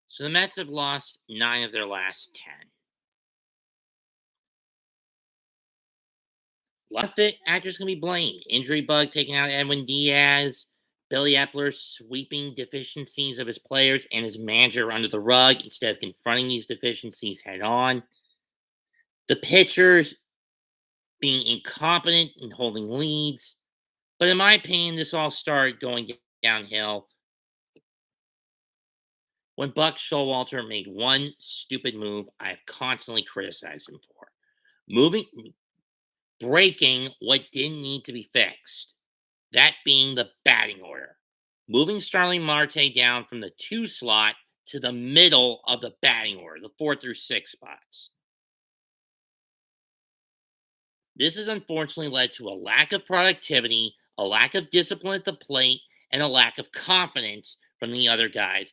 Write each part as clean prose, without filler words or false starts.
So the Mets have lost 9 of their last 10. A lot of fit actors can be blamed. Injury bug taking out Edwin Diaz, Billy Epler sweeping deficiencies of his players and his manager under the rug instead of confronting these deficiencies head on. The pitchers being incompetent in holding leads. But in my opinion, this all started going downhill when Buck Showalter made one stupid move I have constantly criticized him for. Moving breaking what didn't need to be fixed. That being the batting order. Moving Starling Marte down from the 2 slot to the middle of the batting order, the 4 through 6 spots. This has unfortunately led to a lack of productivity, a lack of discipline at the plate, and a lack of confidence from the other guys.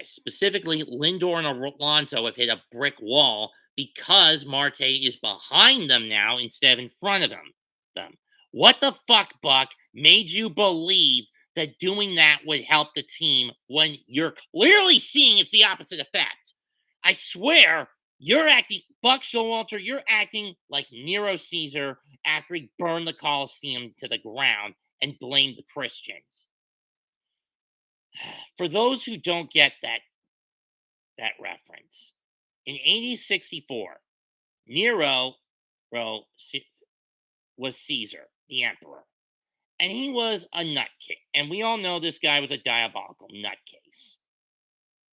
Specifically, Lindor and Alonso have hit a brick wall because Marte is behind them now instead of in front of them. What the fuck, Buck, made you believe that doing that would help the team when you're clearly seeing it's the opposite effect? I swear, you're acting, Buck Showalter, you're acting like Nero Caesar after he burned the Colosseum to the ground and blamed the Christians. For those who don't get that reference, in AD 64, Nero was Caesar, the emperor, and he was a nutcase. And we all know this guy was a diabolical nutcase.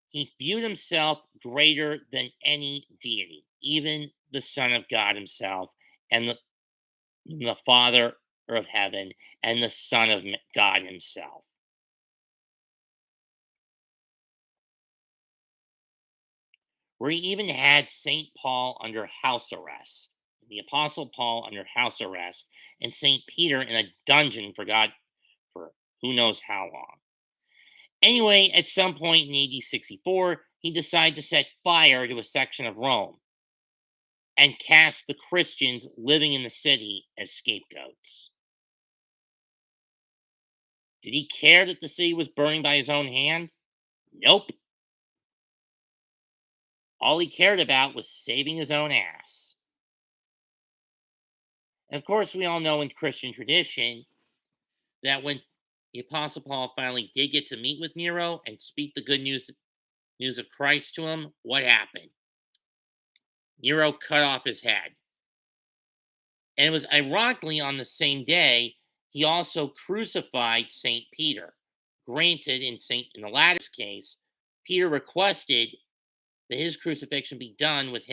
He viewed himself greater than any deity, even the Son of God himself, and the Father of heaven, and the Son of God himself. Where he even had St. Paul under house arrest, the Apostle Paul under house arrest, and St. Peter in a dungeon for who knows how long. Anyway, at some point in AD 64, he decided to set fire to a section of Rome and cast the Christians living in the city as scapegoats. Did he care that the city was burning by his own hand? Nope. All he cared about was saving his own ass. And of course, we all know in Christian tradition that when the Apostle Paul finally did get to meet with Nero and speak the good news of Christ to him, what happened? Nero cut off his head. And it was ironically on the same day he also crucified Saint Peter. Granted, in the latter's case, Peter requested that his crucifixion be done with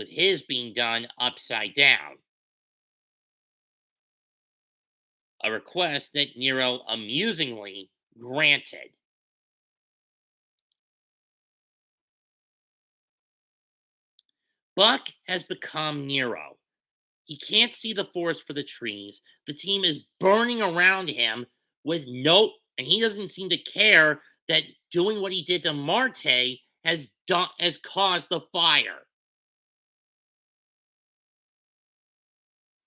his being done upside down. A request that Nero amusingly granted. Buck has become Nero. He can't see the forest for the trees. The team is burning around him and he doesn't seem to care that doing what he did to Marte has caused the fire.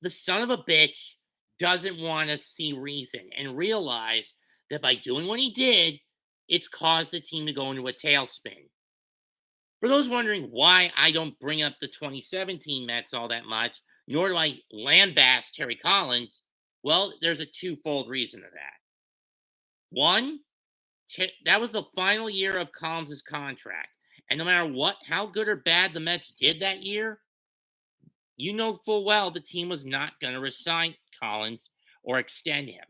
The son of a bitch doesn't want to see reason and realize that by doing what he did, it's caused the team to go into a tailspin. For those wondering why I don't bring up the 2017 Mets all that much, nor do I lambast Terry Collins, well, there's a twofold reason to that. One, that was the final year of Collins' contract. And no matter how good or bad the Mets did that year, you know full well the team was not going to resign Collins or extend him.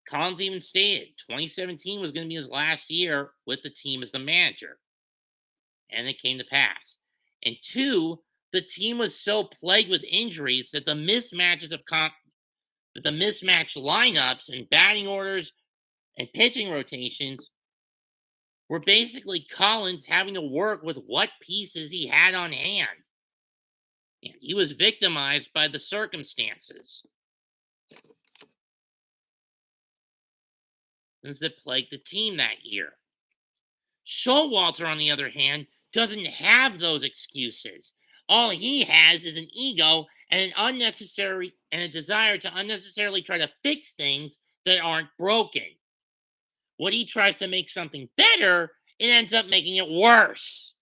Collins even stated 2017 was going to be his last year with the team as the manager. And it came to pass. And two, the team was so plagued with injuries that the mismatched lineups and batting orders and pitching rotations were basically Collins having to work with what pieces he had on hand. And he was victimized by the circumstances that plagued the team that year. Showalter, on the other hand, doesn't have those excuses. All he has is an ego and a desire to unnecessarily try to fix things that aren't broken. What he tries to make something better it ends up making it worse.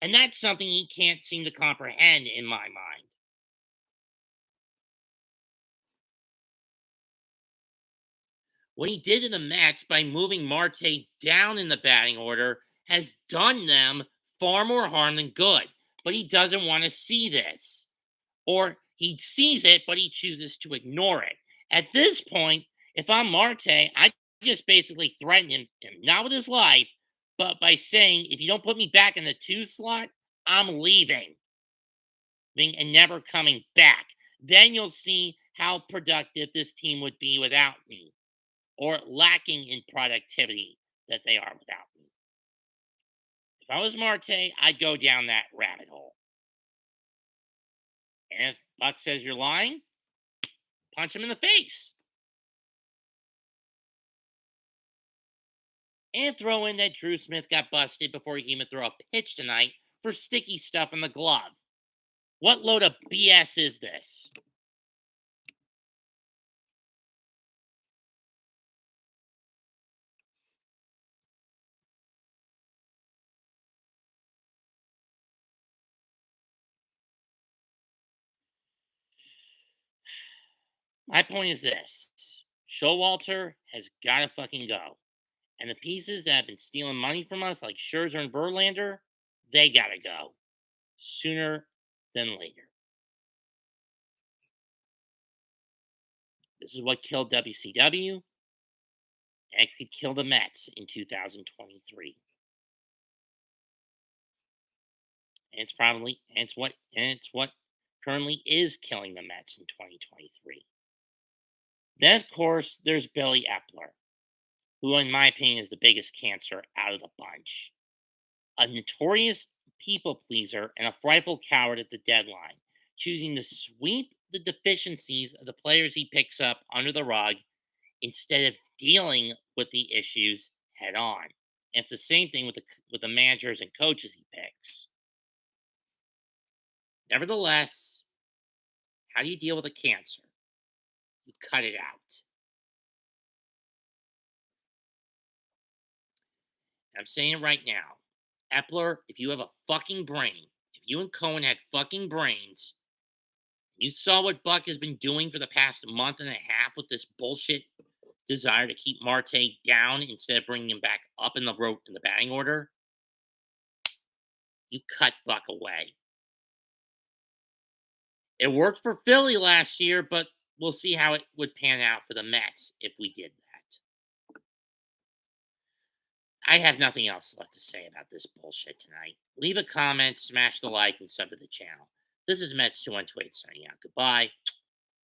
And that's something he can't seem to comprehend in my mind. What he did to the Mets by moving Marte down in the batting order has done them far more harm than good. But he doesn't want to see this. Or he sees it, but he chooses to ignore it. At this point, if I'm Marte, I just basically threaten him not with his life, but by saying, if you don't put me back in the two slot, I'm leaving and never coming back. Then you'll see how productive this team would be without me, or lacking in productivity that they are without me. If I was Marte, I'd go down that rabbit hole. And if Buck says you're lying, punch him in the face. And throw in that Drew Smith got busted before he can even throw a pitch tonight for sticky stuff in the glove. What load of BS is this? My point is this: Showalter has got to fucking go. And the pieces that have been stealing money from us, like Scherzer and Verlander, they got to go sooner than later. This is what killed WCW, and it could kill the Mets in 2023. And it's what currently is killing the Mets in 2023. Then, of course, there's Billy Epler, who, in my opinion, is the biggest cancer out of the bunch. A notorious people pleaser and a frightful coward at the deadline, choosing to sweep the deficiencies of the players he picks up under the rug instead of dealing with the issues head on. And it's the same thing with the managers and coaches he picks. Nevertheless, how do you deal with a cancer? You cut it out. I'm saying it right now. Epler, if you have a fucking brain, if you and Cohen had fucking brains, you saw what Buck has been doing for the past month and a half with this bullshit desire to keep Marte down instead of bringing him back up in the batting order. You cut Buck away. It worked for Philly last year, but we'll see how it would pan out for the Mets if we did that. I have nothing else left to say about this bullshit tonight. Leave a comment, smash the like, and sub to the channel. This is Mets 2128 signing out. Goodbye.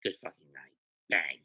Good fucking night. Bang.